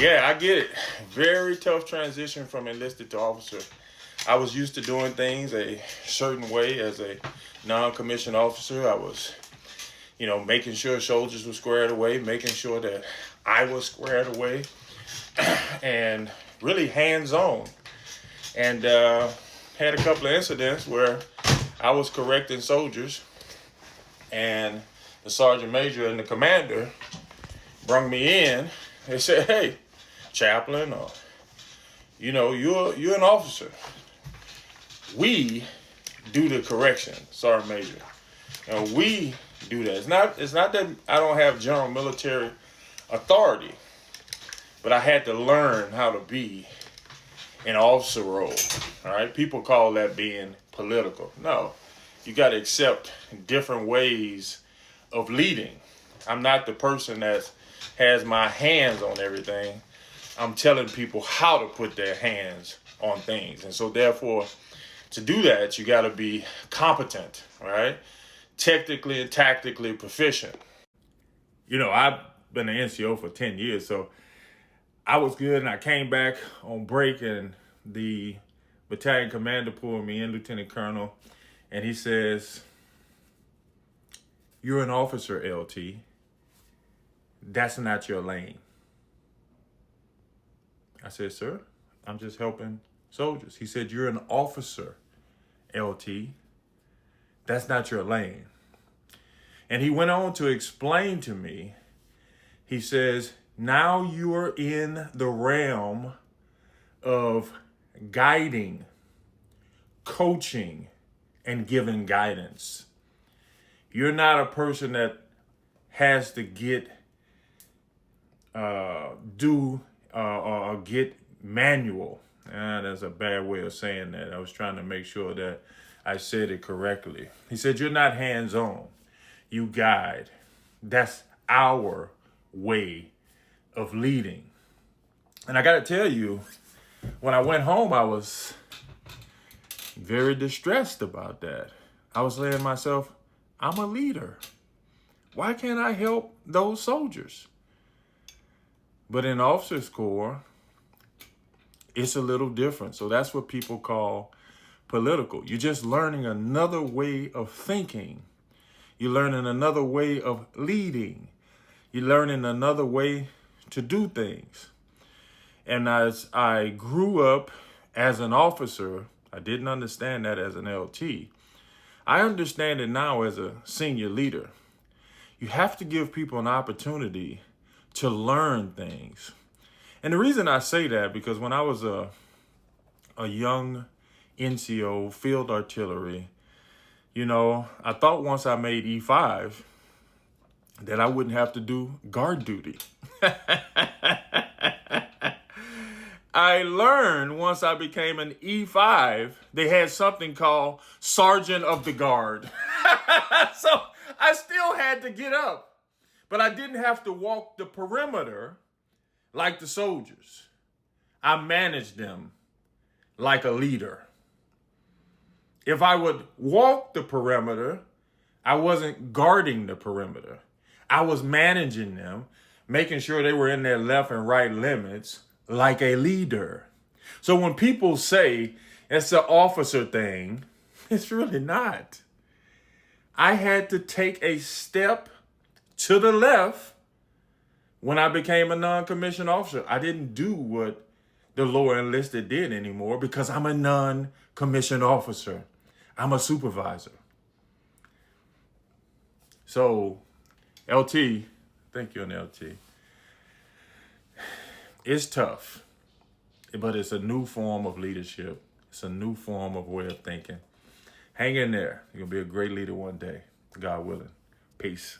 Yeah, I get it. Very tough transition from enlisted to officer. I was used to doing things a certain way as a non-commissioned officer. I was, making sure soldiers were squared away, making sure that I was squared away, and really hands-on. And had a couple of incidents where I was correcting soldiers, and the sergeant major and the commander brung me in. They said, "Hey, chaplain, or you're an officer. We do the correction, sergeant major, and we do that. It's not that I don't have general military authority, but I had to learn how to be an officer role. All right, people call that being political. No, you got to accept different ways of leading. I'm not the person that has my hands on everything. I'm telling people how to put their hands on things. And so therefore, to do that, you got to be competent, right? Technically and tactically proficient. I've been an NCO for 10 years, so I was good, and I came back on break, and the battalion commander pulled me in, Lieutenant Colonel, and he says, "You're an officer, LT. That's not your lane." I said, "Sir, I'm just helping soldiers." He said, "You're an officer, LT. That's not your lane." And he went on to explain to me, he says, "Now you're in the realm of guiding, coaching, and giving guidance. You're not a person that has to get get manual." That's a bad way of saying that. I was trying to make sure that I said it correctly. He said, "You're not hands-on. You guide. That's our way of leading." And I got to tell you, when I went home, I was very distressed about that. I was saying to myself, I'm a leader. Why can't I help those soldiers? But in officers' corps, it's a little different. So that's what people call political. You're just learning another way of thinking. You're learning another way of leading. You're learning another way to do things. And as I grew up as an officer, I didn't understand that as an LT. I understand it now as a senior leader. You have to give people an opportunity to learn things. And the reason I say that, because when I was a young NCO, field artillery, I thought once I made E5 that I wouldn't have to do guard duty. I learned once I became an E5, they had something called Sergeant of the Guard. So I still had to get up, but I didn't have to walk the perimeter like the soldiers. I managed them like a leader. If I would walk the perimeter, I wasn't guarding the perimeter. I was managing them, making sure they were in their left and right limits like a leader. So when people say it's an officer thing, it's really not. I had to take a step to the left when I became a non-commissioned officer. I didn't do what the lower enlisted did anymore because I'm a non-commissioned officer. I'm a supervisor. So, LT, thank you, an LT. It's tough, but it's a new form of leadership. It's a new form of way of thinking. Hang in there. You're going to be a great leader one day, God willing. Peace.